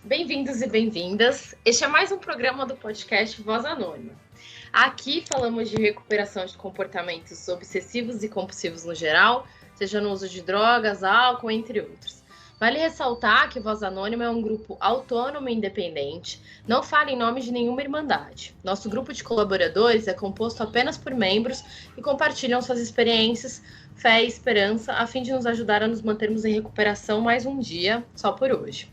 Bem-vindos e bem-vindas. Este é mais um programa do podcast Voz Anônima. Aqui falamos de recuperação de comportamentos obsessivos e compulsivos no geral, seja no uso de drogas, álcool, entre outros. Vale ressaltar que Voz Anônima é um grupo autônomo e independente, não fala em nome de nenhuma irmandade. Nosso grupo de colaboradores é composto apenas por membros que compartilham suas experiências, fé e esperança, a fim de nos ajudar a nos mantermos em recuperação mais um dia, só por hoje.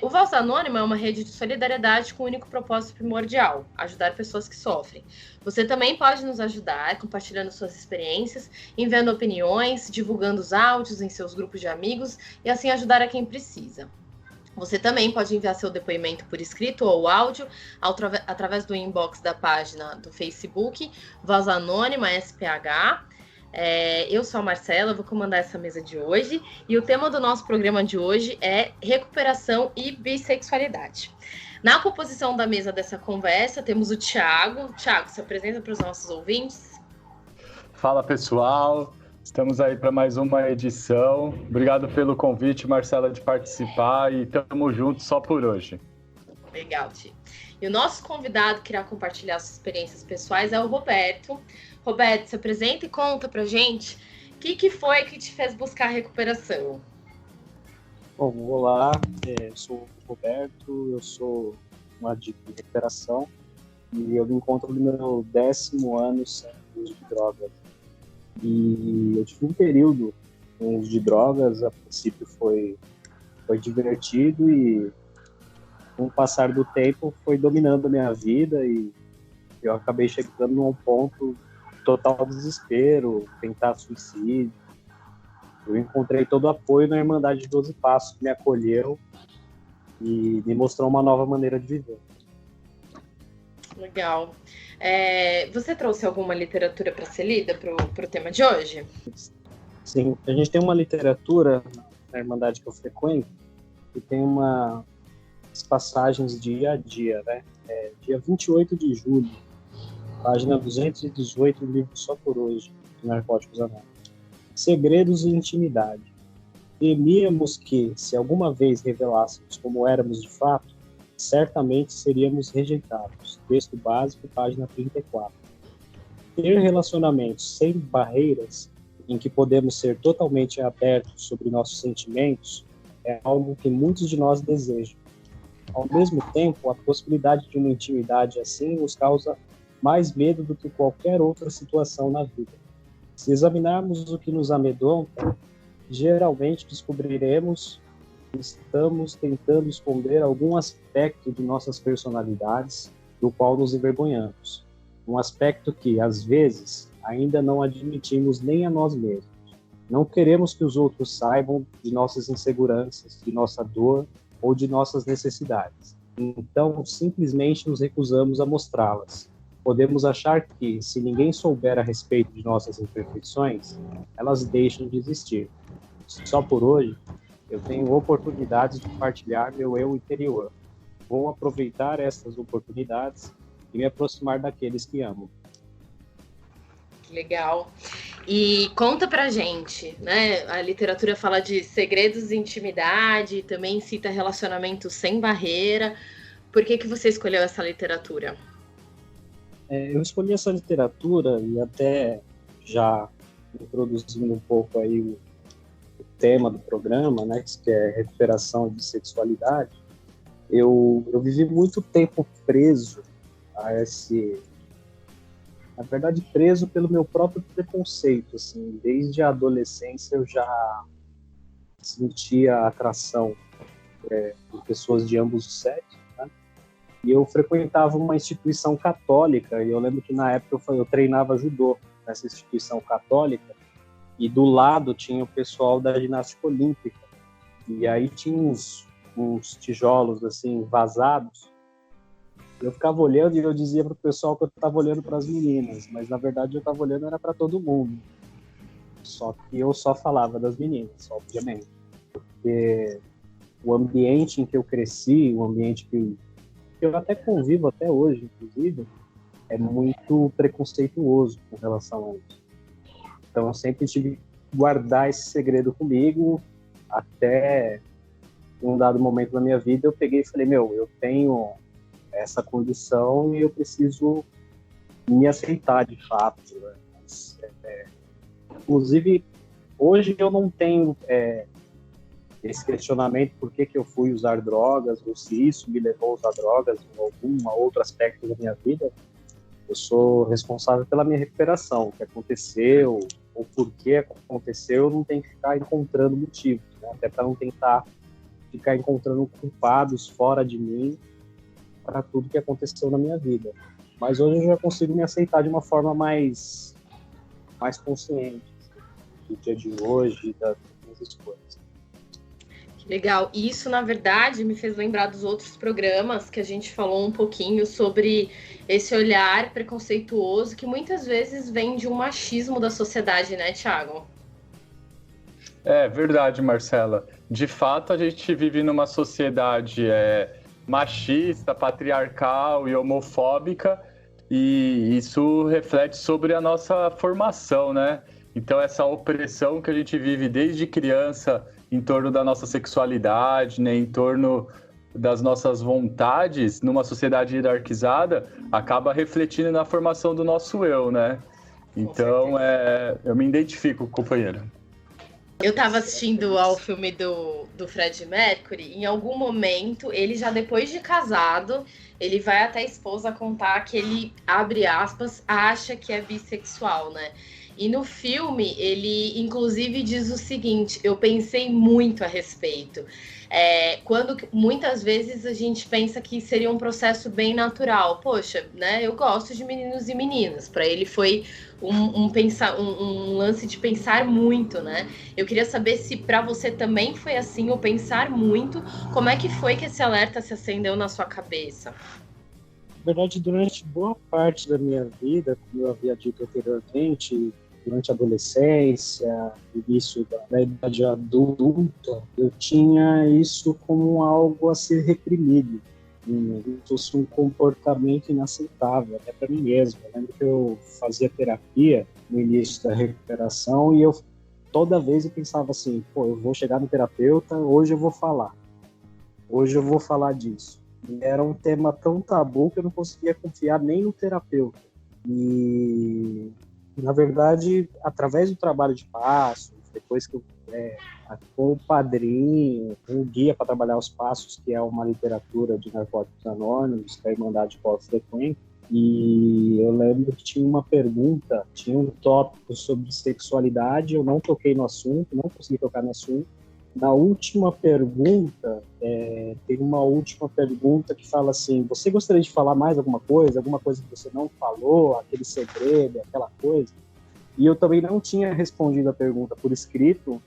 O Voz Anônima é uma rede de solidariedade com o único propósito primordial: ajudar pessoas que sofrem. Você também pode nos ajudar compartilhando suas experiências, enviando opiniões, divulgando os áudios em seus grupos de amigos e assim ajudar a quem precisa. Você também pode enviar seu depoimento por escrito ou áudio através do inbox da página do Facebook Voz Anônima SPH. Eu sou a Marcela, vou comandar essa mesa de hoje e o tema do nosso programa de hoje é recuperação e bissexualidade. Na composição da mesa dessa conversa temos o Thiago. Thiago, se apresenta para os nossos ouvintes. Fala, pessoal, estamos aí para mais uma edição. Obrigado pelo convite, Marcela, de participar e estamos juntos só por hoje. Legal, Ti. E o nosso convidado que irá compartilhar suas experiências pessoais é o Roberto. Roberto, se apresenta e conta pra gente o que foi que te fez buscar a recuperação. Bom, olá, eu sou o Roberto, eu sou um adicto de recuperação e eu me encontro no meu 10º ano sem uso de drogas. E eu tive um período com uso de drogas, a princípio foi divertido e com o passar do tempo foi dominando a minha vida e eu acabei chegando a um ponto total desespero, tentar suicídio. Eu encontrei todo o apoio na Irmandade de 12 Passos, que me acolheu e me mostrou uma nova maneira de viver. Legal. Você trouxe alguma literatura para ser lida para o tema de hoje? Sim, a gente tem uma literatura na Irmandade que eu frequento que tem umas passagens dia a dia, né? Dia 28 de julho, página 218 do livro Só por Hoje, de Narcóticos Anônimos. Segredos e intimidade. Temíamos que, se alguma vez revelássemos como éramos de fato, certamente seríamos rejeitados. Texto básico, página 34. Ter relacionamentos sem barreiras, em que podemos ser totalmente abertos sobre nossos sentimentos, é algo que muitos de nós desejam. Ao mesmo tempo, a possibilidade de uma intimidade assim nos causa mais medo do que qualquer outra situação na vida. Se examinarmos o que nos amedronta, geralmente descobriremos que estamos tentando esconder algum aspecto de nossas personalidades do qual nos envergonhamos. Um aspecto que, às vezes, ainda não admitimos nem a nós mesmos. Não queremos que os outros saibam de nossas inseguranças, de nossa dor ou de nossas necessidades. Então, simplesmente nos recusamos a mostrá-las. Podemos achar que, se ninguém souber a respeito de nossas imperfeições, elas deixam de existir. Só por hoje, eu tenho oportunidades de partilhar meu eu interior. Vou aproveitar essas oportunidades e me aproximar daqueles que amo. Legal. E conta pra gente, né? A literatura fala de segredos e intimidade, também cita relacionamentos sem barreira. Por que você escolheu essa literatura? Eu escolhi essa literatura e até já introduzindo um pouco aí o tema do programa, né, que é recuperação de sexualidade. Eu vivi muito tempo preso a na verdade, preso pelo meu próprio preconceito, assim, desde a adolescência eu já sentia atração por pessoas de ambos os sexos, né? E eu frequentava uma instituição católica, e eu lembro que na época eu treinava judô nessa instituição católica, e do lado tinha o pessoal da ginástica olímpica, e aí tinha uns tijolos assim vazados. Eu ficava olhando e eu dizia para o pessoal que eu estava olhando para as meninas, mas na verdade eu estava olhando era para todo mundo. Só que eu só falava das meninas, obviamente, porque o ambiente em que eu cresci, o ambiente que eu até convivo até hoje, inclusive, é muito preconceituoso com relação a isso. Então eu sempre tive que guardar esse segredo comigo até em um dado momento da minha vida, eu peguei e falei, eu tenho essa condição e eu preciso me aceitar de fato, né? Mas, inclusive, hoje eu não tenho esse questionamento por que eu fui usar drogas, ou se isso me levou a usar drogas em algum outro aspecto da minha vida. Eu sou responsável pela minha recuperação. O que aconteceu, ou por que aconteceu, eu não tenho que ficar encontrando motivos, né? Até para não tentar ficar encontrando culpados fora de mim para tudo que aconteceu na minha vida. Mas hoje eu já consigo me aceitar de uma forma mais consciente do dia de hoje, das minhas escolhas. Legal. Isso, na verdade, me fez lembrar dos outros programas que a gente falou um pouquinho sobre esse olhar preconceituoso que muitas vezes vem de um machismo da sociedade, né, Thiago? É verdade, Marcela. De fato, a gente vive numa sociedade machista, patriarcal e homofóbica, e isso reflete sobre a nossa formação, né? Então, essa opressão que a gente vive desde criança em torno da nossa sexualidade, né, em torno das nossas vontades, numa sociedade hierarquizada, acaba refletindo na formação do nosso eu, né? Então, eu me identifico, companheiro. Eu estava assistindo ao filme do Freddie Mercury, em algum momento, ele já depois de casado, ele vai até a esposa contar que ele, abre aspas, acha que é bissexual, né? E no filme, ele inclusive diz o seguinte, eu pensei muito a respeito. Quando muitas vezes a gente pensa que seria um processo bem natural. Poxa, né? Eu gosto de meninos e meninas. Para ele foi um lance de pensar muito, né? Eu queria saber se para você também foi assim, o pensar muito. Como é que foi que esse alerta se acendeu na sua cabeça? Na verdade, durante boa parte da minha vida, como eu havia dito anteriormente, durante a adolescência, início da idade adulta, eu tinha isso como algo a ser reprimido. Fosse um comportamento inaceitável, até para mim mesmo. Eu lembro que eu fazia terapia no início da recuperação e toda vez eu pensava assim, eu vou chegar no terapeuta, hoje eu vou falar disso. E era um tema tão tabu que eu não conseguia confiar nem no terapeuta. E, na verdade, através do trabalho de passos, depois que eu com o padrinho, um guia para trabalhar os passos, que é uma literatura de Narcóticos Anônimos, da Irmandade Pós-Frequente, e eu lembro que tinha uma pergunta, tinha um tópico sobre sexualidade, eu não toquei no assunto, não consegui tocar no assunto. Na última pergunta, tem uma última pergunta que fala assim, você gostaria de falar mais alguma coisa que você não falou, aquele segredo, aquela coisa? E eu também não tinha respondido a pergunta por escrito,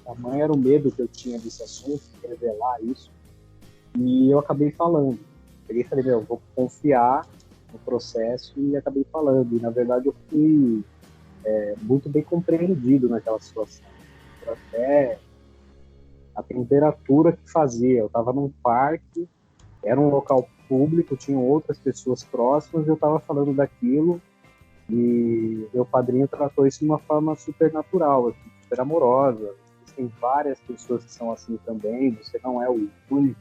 tamanho era o medo que eu tinha desse assunto, de revelar isso, e eu acabei falando. Peguei e falei, vou confiar no processo, e acabei falando. E, na verdade, eu fui muito bem compreendido naquela situação. Até a temperatura que fazia. Eu estava num parque, era um local público, tinham outras pessoas próximas, e eu estava falando daquilo, e meu padrinho tratou isso de uma forma super natural, assim, super amorosa. Existem várias pessoas que são assim também, você não é o único.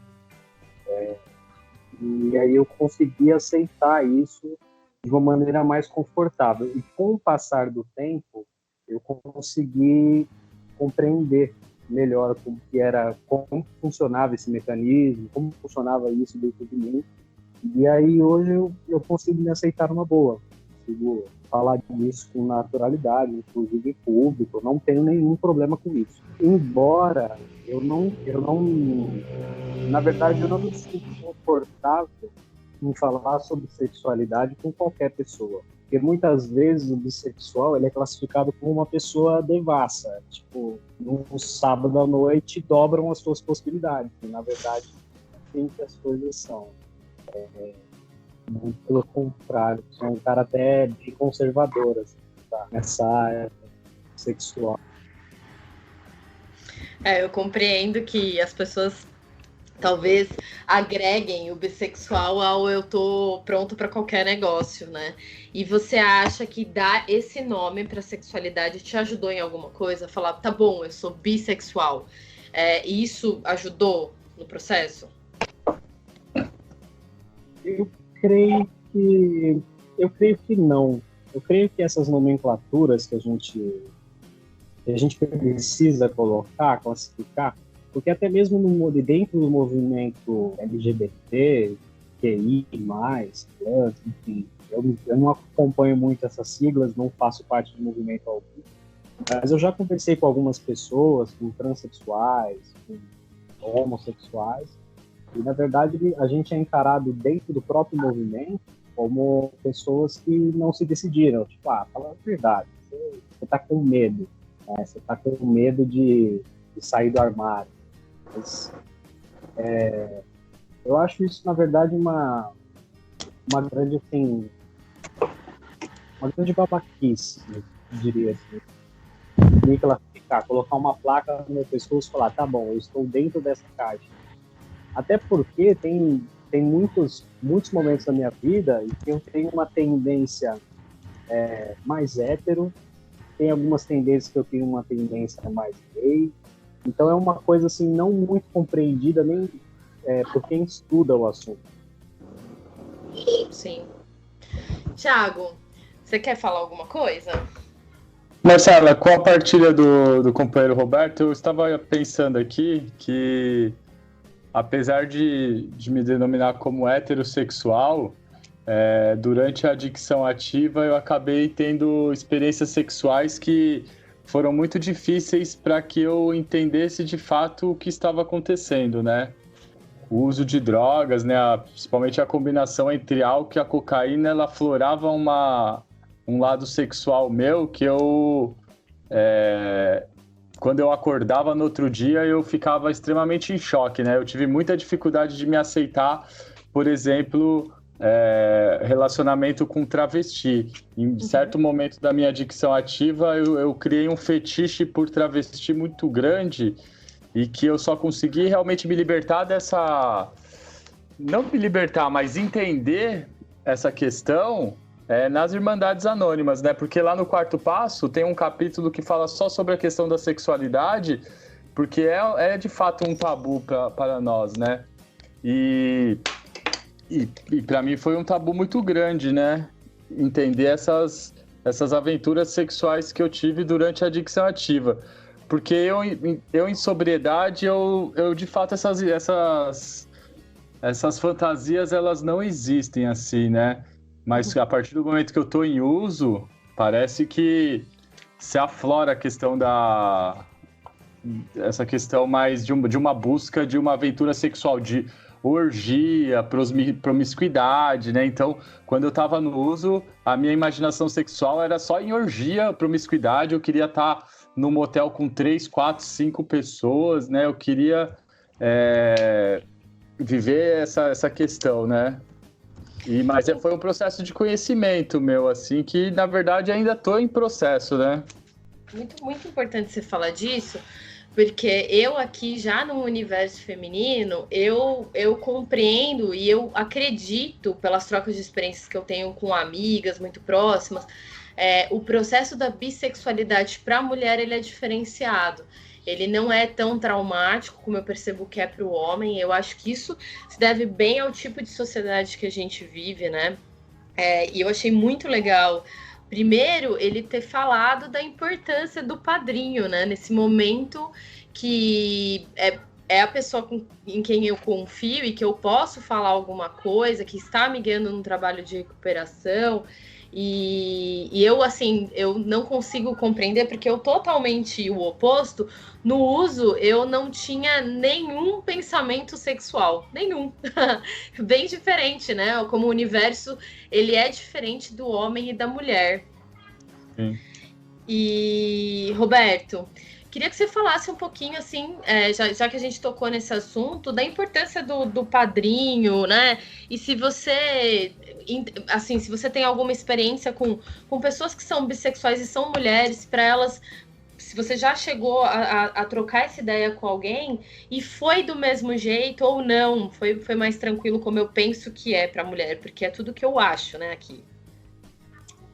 E aí eu consegui aceitar isso de uma maneira mais confortável. E com o passar do tempo, eu consegui compreender melhor como funcionava esse mecanismo, como funcionava isso dentro de mim. E aí hoje eu consigo me aceitar numa boa. Consigo falar disso com naturalidade, inclusive em público, eu não tenho nenhum problema com isso. Embora na verdade, eu não me sinto confortável em falar sobre sexualidade com qualquer pessoa. Porque muitas vezes o bissexual ele é classificado como uma pessoa devassa. Tipo, no sábado à noite dobram as suas possibilidades. E, na verdade, assim que as coisas são. Muito pelo contrário, sou um cara até bem conservador assim, tá? Nessa área sexual. Eu compreendo que as pessoas talvez agreguem o bissexual ao eu tô pronto para qualquer negócio, né? E você acha que dar esse nome para sexualidade te ajudou em alguma coisa? Falar, tá bom, eu sou bissexual. E isso ajudou no processo? Eu creio que não. Eu creio que essas nomenclaturas que a gente precisa colocar, classificar, porque até mesmo dentro do movimento LGBT, QI+, enfim, eu não acompanho muito essas siglas, não faço parte de movimento algum, mas eu já conversei com algumas pessoas, com transexuais, com homossexuais, e na verdade a gente é encarado dentro do próprio movimento como pessoas que não se decidiram, tipo, fala a verdade, você tá com medo, né? Você tá com medo de sair do armário. Mas, eu acho isso, na verdade, uma grande, assim, uma grande babaquice, eu diria assim. Me classificar, colocar uma placa no meu pescoço e falar, tá bom, eu estou dentro dessa caixa. Até porque tem muitos momentos da minha vida em que eu tenho uma tendência mais hétero, tem algumas tendências que eu tenho uma tendência mais gay, então é uma coisa assim não muito compreendida nem por quem estuda o assunto. Sim. Thiago, você quer falar alguma coisa? Marcela, com a partilha do companheiro Roberto, eu estava pensando aqui que, apesar de me denominar como heterossexual, durante a adicção ativa eu acabei tendo experiências sexuais que foram muito difíceis para que eu entendesse de fato o que estava acontecendo, né? O uso de drogas, né? Principalmente a combinação entre álcool e a cocaína, ela aflorava um lado sexual meu que eu... quando eu acordava no outro dia, eu ficava extremamente em choque, né? Eu tive muita dificuldade de me aceitar, por exemplo, relacionamento com travesti. Em certo momento da minha adicção ativa, eu criei um fetiche por travesti muito grande e que eu só consegui realmente me libertar dessa... Não me libertar, mas entender essa questão nas Irmandades Anônimas, né? Porque lá no Quarto Passo tem um capítulo que fala só sobre a questão da sexualidade, porque é de fato um tabu para nós, né? E para mim foi um tabu muito grande, né? Entender essas aventuras sexuais que eu tive durante a adicção ativa. Porque eu em sobriedade, eu de fato, essas fantasias, elas não existem assim, né? Mas a partir do momento que eu tô em uso, parece que se aflora a questão essa questão mais de uma busca de uma aventura sexual, de orgia, promiscuidade, né? Então, quando eu tava no uso, a minha imaginação sexual era só em orgia, promiscuidade. Eu queria estar num motel com 3, 4, 5 pessoas, né? Eu queria viver essa questão, né? Mas foi um processo de conhecimento meu, assim, que na verdade ainda estou em processo, né? Muito, muito importante você falar disso, porque eu aqui já no universo feminino, eu compreendo e eu acredito, pelas trocas de experiências que eu tenho com amigas muito próximas, o processo da bissexualidade para a mulher, ele é diferenciado. Ele não é tão traumático como eu percebo que é para o homem. Eu acho que isso se deve bem ao tipo de sociedade que a gente vive, né? E eu achei muito legal, primeiro, ele ter falado da importância do padrinho, né? Nesse momento que é a pessoa em quem eu confio e que eu posso falar alguma coisa, que está me guiando no trabalho de recuperação. E eu, assim, eu não consigo compreender, porque eu totalmente o oposto. No uso, eu não tinha nenhum pensamento sexual, nenhum. Bem diferente, né? Como o universo, ele é diferente do homem e da mulher. Sim. E, Roberto, queria que você falasse um pouquinho, assim, já que a gente tocou nesse assunto, da importância do padrinho, né? E se você, assim, se você tem alguma experiência com pessoas que são bissexuais e são mulheres, para elas, se você já chegou a trocar essa ideia com alguém e foi do mesmo jeito ou não, foi mais tranquilo, como eu penso que é para mulher, porque é tudo que eu acho, né, aqui.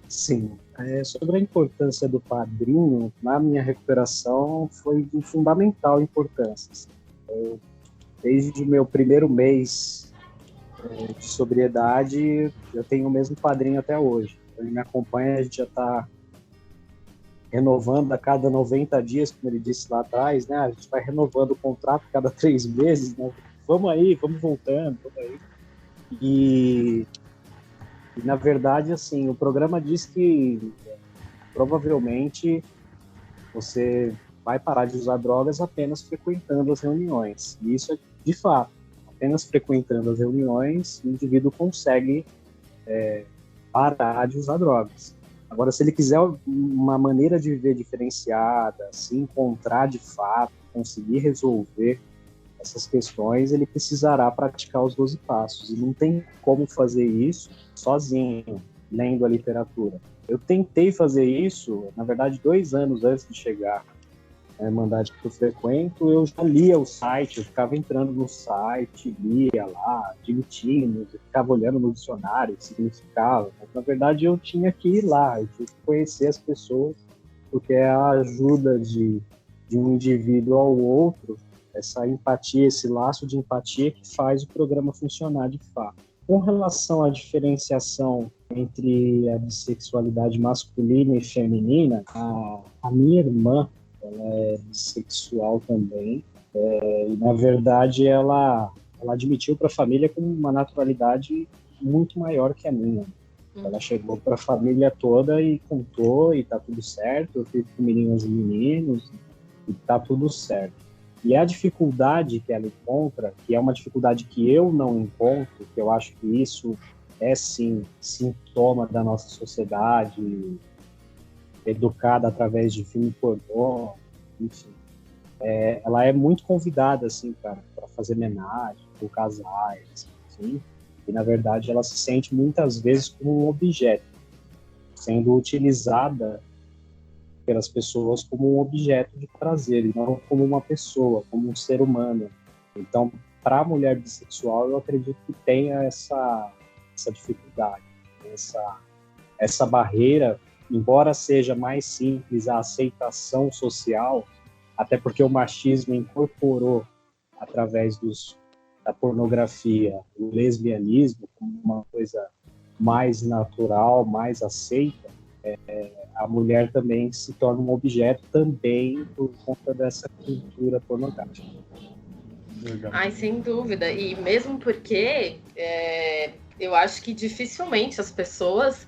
Sim. Sobre a importância do padrinho, na minha recuperação foi de fundamental importância. Desde o meu primeiro mês de sobriedade, eu tenho o mesmo padrinho até hoje. Ele me acompanha, a gente já está renovando a cada 90 dias, como ele disse lá atrás, né? A gente vai renovando o contrato a cada 3 meses, né? Vamos aí, vamos voltando, vamos aí. E na verdade, assim, o programa diz que provavelmente você vai parar de usar drogas apenas frequentando as reuniões. E isso é de fato. Apenas frequentando as reuniões, o indivíduo consegue parar de usar drogas. Agora, se ele quiser uma maneira de viver diferenciada, se encontrar de fato, conseguir resolver essas questões, ele precisará praticar os 12 passos. E não tem como fazer isso sozinho, lendo a literatura. Eu tentei fazer isso, na verdade, 2 anos antes de chegar na Irmandade que eu frequento, eu já lia o site, eu ficava entrando no site, lia lá, admitindo, eu ficava olhando no dicionário o que significava. Mas, na verdade, eu tinha que ir lá, eu tinha que conhecer as pessoas, porque é a ajuda de um indivíduo ao outro, essa empatia, esse laço de empatia que faz o programa funcionar de fato. Com relação à diferenciação entre a bissexualidade masculina e feminina, a minha irmã, ela é bissexual também, e na verdade ela admitiu para a família com uma naturalidade muito maior que a minha. Ela chegou para a família toda e contou, e tá tudo certo, eu fico com meninas e meninos, e tá tudo certo. E a dificuldade que ela encontra, que é uma dificuldade que eu não encontro, que eu acho que isso é sim sintoma da nossa sociedade educada através de filme pornô, enfim. Ela é muito convidada assim para fazer homenagem com casais, assim, e na verdade ela se sente muitas vezes como um objeto, sendo utilizada pelas pessoas como um objeto de prazer, e não como uma pessoa, como um ser humano. Então, para a mulher bissexual, eu acredito que tenha essa dificuldade, essa barreira, embora seja mais simples a aceitação social, até porque o machismo incorporou, através da pornografia, o lesbianismo como uma coisa mais natural, mais aceita, a mulher também se torna um objeto também por conta dessa cultura pornográfica. Ai, sem dúvida. E mesmo porque eu acho que dificilmente as pessoas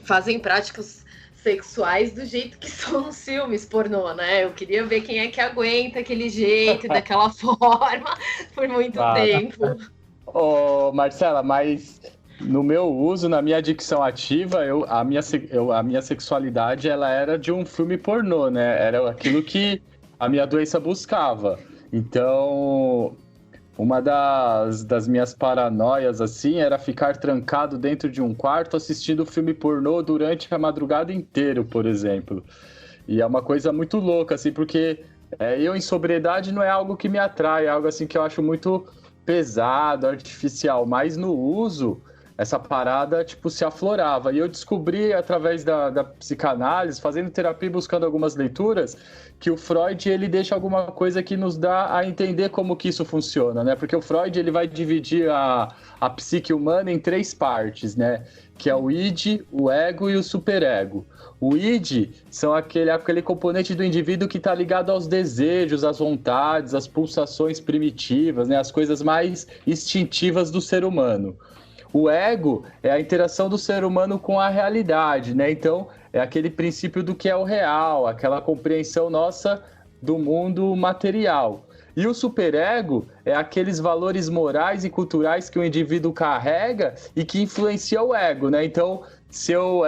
fazem práticas sexuais do jeito que são nos filmes pornô, né? Eu queria ver quem é que aguenta aquele jeito, daquela forma, por muito tempo. Marcela, mas no meu uso, na minha adicção ativa, a minha sexualidade ela era de um filme pornô, né? Era aquilo que a minha doença buscava. Então, uma das minhas paranoias, assim, era ficar trancado dentro de um quarto assistindo filme pornô durante a madrugada inteira, por exemplo. E é uma coisa muito louca, assim, porque eu em sobriedade não é algo que me atrai, é algo assim que eu acho muito pesado, artificial, mas no uso essa parada, tipo, se aflorava. E eu descobri, através da psicanálise, fazendo terapia e buscando algumas leituras, que o Freud, ele deixa alguma coisa que nos dá a entender como que isso funciona, né? Porque o Freud, ele vai dividir a psique humana em 3 partes, né? Que é o id, o ego e o superego. O id são aquele componente do indivíduo que está ligado aos desejos, às vontades, às pulsações primitivas, né? As coisas mais instintivas do ser humano. O ego é a interação do ser humano com a realidade, né? Então, é aquele princípio do que é o real, aquela compreensão nossa do mundo material. E o superego é aqueles valores morais e culturais que o indivíduo carrega e que influencia o ego, né? Então, se eu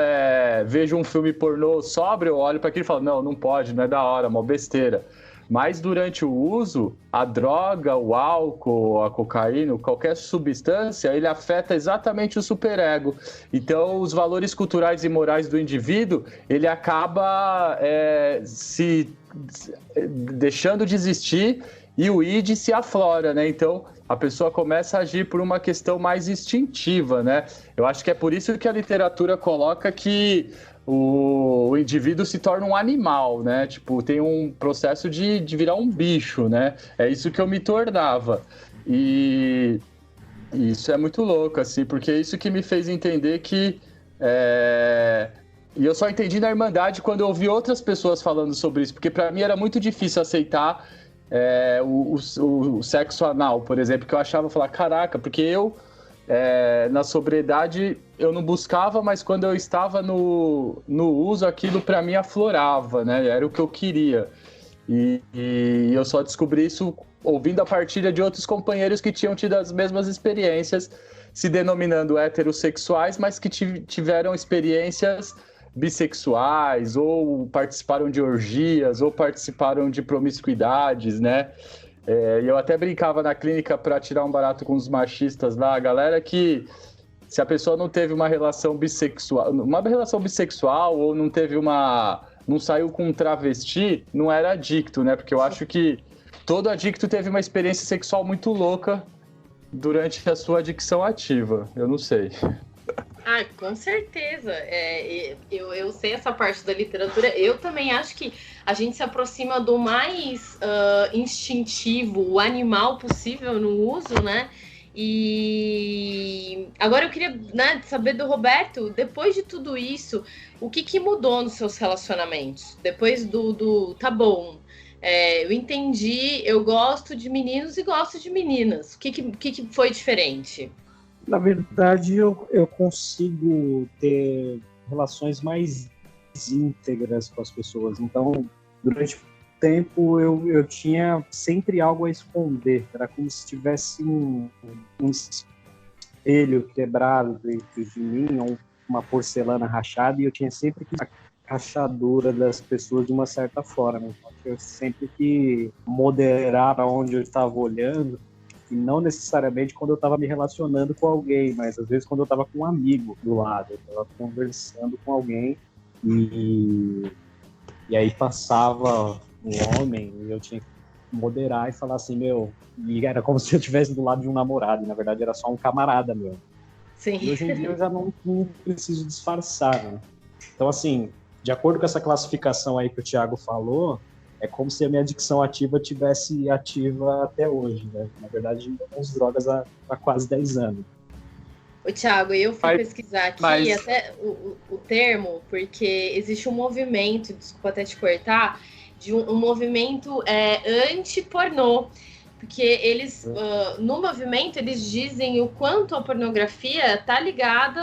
vejo um filme pornô sóbrio, eu olho para aquilo e falo, não pode, não é da hora, uma besteira. Mas durante o uso, a droga, o álcool, a cocaína, qualquer substância, ele afeta exatamente o superego. Então, os valores culturais e morais do indivíduo, ele acaba se deixando de existir e o id se aflora, né? Então a pessoa começa a agir por uma questão mais instintiva, né? Eu acho que é por isso que a literatura coloca que o indivíduo se torna um animal, né? Tipo, tem um processo de virar um bicho, né? É isso que eu me tornava. E isso é muito louco, assim, porque é isso que me fez entender que... E eu só entendi na Irmandade quando eu ouvi outras pessoas falando sobre isso, porque para mim era muito difícil aceitar o sexo anal, por exemplo, que eu achava, falar, caraca, porque eu, na sobriedade, eu não buscava, mas quando eu estava no uso, aquilo para mim aflorava, né? Era o que eu queria. E eu só descobri isso ouvindo a partilha de outros companheiros que tinham tido as mesmas experiências, se denominando heterossexuais, mas que tiveram experiências bissexuais, ou participaram de orgias, ou participaram de promiscuidades, né? E eu até brincava na clínica para tirar um barato com os machistas lá, a galera que se a pessoa não teve uma relação bissexual ou não saiu com um travesti, não era adicto, né? Porque eu acho que todo adicto teve uma experiência sexual muito louca durante a sua adicção ativa. Eu não sei. Ah, com certeza. Eu sei essa parte da literatura. Eu também acho que a gente se aproxima do mais instintivo, o animal possível no uso, né? E agora eu queria, né, saber do Roberto, depois de tudo isso, o que mudou nos seus relacionamentos? Depois tá bom, eu entendi, eu gosto de meninos e gosto de meninas. O que foi diferente? Na verdade, eu consigo ter relações mais íntegras com as pessoas. Então, durante o tempo, eu tinha sempre algo a esconder. Era como se tivesse um espelho quebrado dentro de mim, ou uma porcelana rachada, e eu tinha sempre que a rachadura das pessoas de uma certa forma. Então, eu sempre que moderar aonde eu estava olhando, e não necessariamente quando eu estava me relacionando com alguém, mas às vezes quando eu estava com um amigo do lado, eu estava conversando com alguém e aí passava um homem e eu tinha que moderar e falar assim, e era como se eu estivesse do lado de um namorado, e na verdade era só um camarada meu. Sim. E hoje em dia eu já não preciso disfarçar, né? Então, assim, de acordo com essa classificação aí que o Thiago falou, é como se a minha adicção ativa tivesse ativa até hoje, né? Na verdade, eu uso drogas há quase 10 anos. Ô, Thiago, eu fui pesquisar aqui até o termo, porque existe um movimento, desculpa até te cortar, de um movimento anti-pornô. Porque eles, no movimento, eles dizem o quanto a pornografia está ligada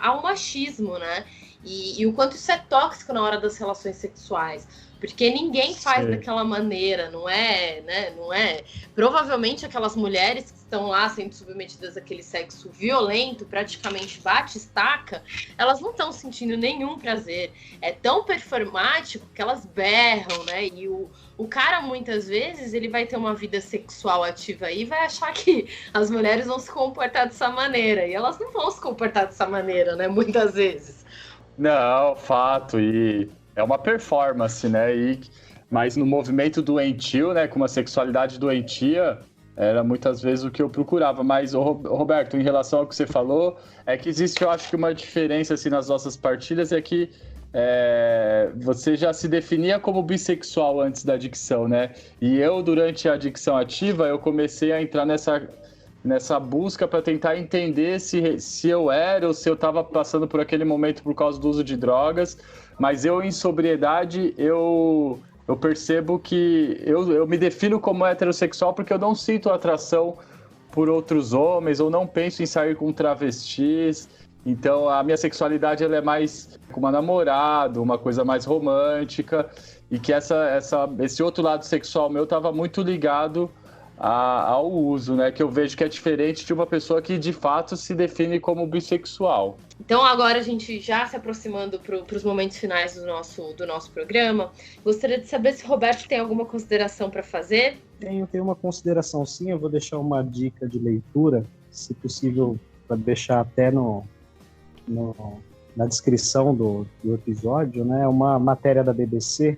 ao machismo, né? E o quanto isso é tóxico na hora das relações sexuais. Porque ninguém faz daquela maneira, não é, né? Não é. Provavelmente aquelas mulheres que estão lá sendo submetidas àquele sexo violento, praticamente bate-estaca, elas não estão sentindo nenhum prazer. É tão performático que elas berram, né? E o cara, muitas vezes, ele vai ter uma vida sexual ativa aí e vai achar que as mulheres vão se comportar dessa maneira. E elas não vão se comportar dessa maneira, né? Muitas vezes. Não, fato. E é uma performance, né? Mas no movimento doentio, né? Com uma sexualidade doentia, era muitas vezes o que eu procurava. Mas, Roberto, em relação ao que você falou, é que existe, eu acho que uma diferença assim, nas nossas partilhas, é que você já se definia como bissexual antes da adicção, né? E eu, durante a adicção ativa, eu comecei a entrar nessa busca para tentar entender se eu era ou se eu estava passando por aquele momento por causa do uso de drogas. Mas eu, em sobriedade, eu percebo que eu me defino como heterossexual porque eu não sinto atração por outros homens ou não penso em sair com travestis. Então, a minha sexualidade ela é mais com uma namorada, uma coisa mais romântica, e que esse outro lado sexual meu estava muito ligado ao uso, né? Que eu vejo que é diferente de uma pessoa que, de fato, se define como bissexual. Então, agora a gente já se aproximando para os momentos finais do nosso programa, gostaria de saber se o Roberto tem alguma consideração para fazer. Tenho uma consideração, sim. Eu vou deixar uma dica de leitura, se possível, para deixar até na descrição do episódio, né? Uma matéria da BBC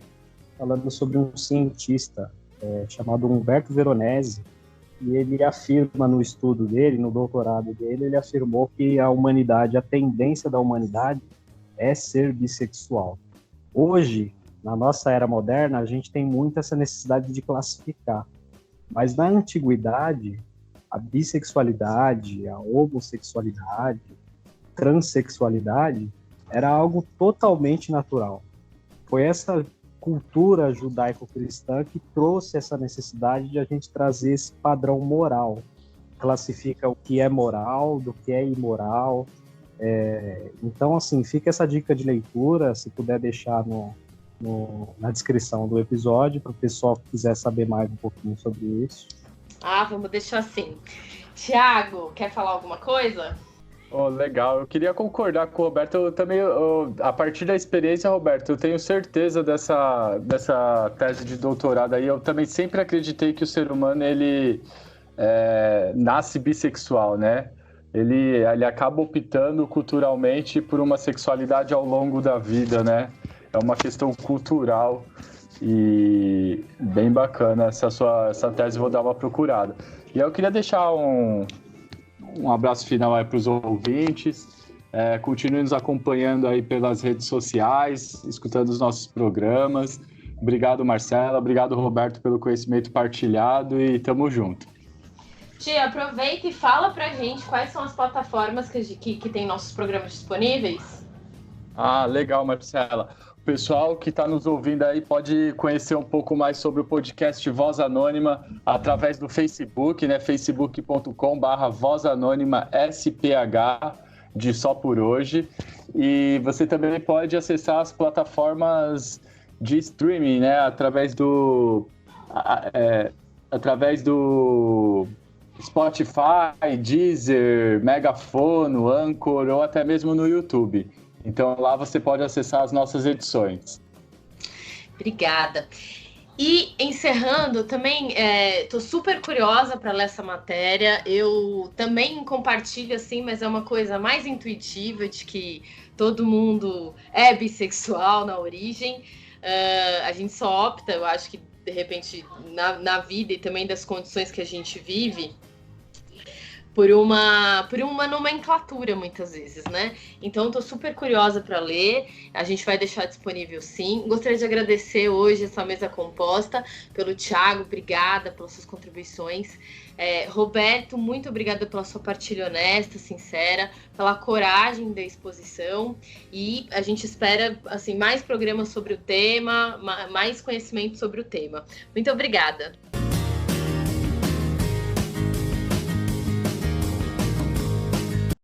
falando sobre um cientista chamado Humberto Veronese, e ele afirma no estudo dele, no doutorado dele, ele afirmou que a tendência da humanidade é ser bissexual. Hoje, na nossa era moderna, a gente tem muito essa necessidade de classificar, mas na antiguidade, a bissexualidade, a homossexualidade, transexualidade era algo totalmente natural. Foi essa cultura judaico-cristã que trouxe essa necessidade de a gente trazer esse padrão moral, classifica o que é moral, do que é imoral. Então, assim, fica essa dica de leitura, se puder deixar na descrição do episódio, para o pessoal que quiser saber mais um pouquinho sobre isso. Vamos deixar assim. Tiago, quer falar alguma coisa? Legal, eu queria concordar com o Roberto. Eu também, a partir da experiência, Roberto, eu tenho certeza dessa tese de doutorado aí. Eu também sempre acreditei que o ser humano, ele nasce bissexual, né? Ele acaba optando culturalmente por uma sexualidade ao longo da vida, né? É uma questão cultural e bem bacana essa tese, vou dar uma procurada. E eu queria deixar um abraço final aí para os ouvintes. Continue nos acompanhando aí pelas redes sociais, escutando os nossos programas. Obrigado, Marcela. Obrigado, Roberto, pelo conhecimento partilhado e tamo junto. Tia, aproveita e fala pra gente quais são as plataformas que tem nossos programas disponíveis. Legal, Marcela. O pessoal que está nos ouvindo aí pode conhecer um pouco mais sobre o podcast Voz Anônima através do Facebook, né? facebook.com/Voz Anônima SPH, de Só Por Hoje. E você também pode acessar as plataformas de streaming, né? Através do Spotify, Deezer, Megafono, Anchor ou até mesmo no YouTube. Então lá você pode acessar as nossas edições. Obrigada. E encerrando, também estou super curiosa para ler essa matéria. Eu também compartilho, assim, mas é uma coisa mais intuitiva de que todo mundo é bissexual na origem. A gente só opta, eu acho que de repente na vida e também das condições que a gente vive, por uma nomenclatura, muitas vezes, né? Então, eu tô super curiosa para ler. A gente vai deixar disponível, sim. Gostaria de agradecer hoje essa mesa composta pelo Thiago. Obrigada pelas suas contribuições. Roberto, muito obrigada pela sua partilha honesta, sincera, pela coragem da exposição. E a gente espera, assim, mais programas sobre o tema, mais conhecimento sobre o tema. Muito obrigada.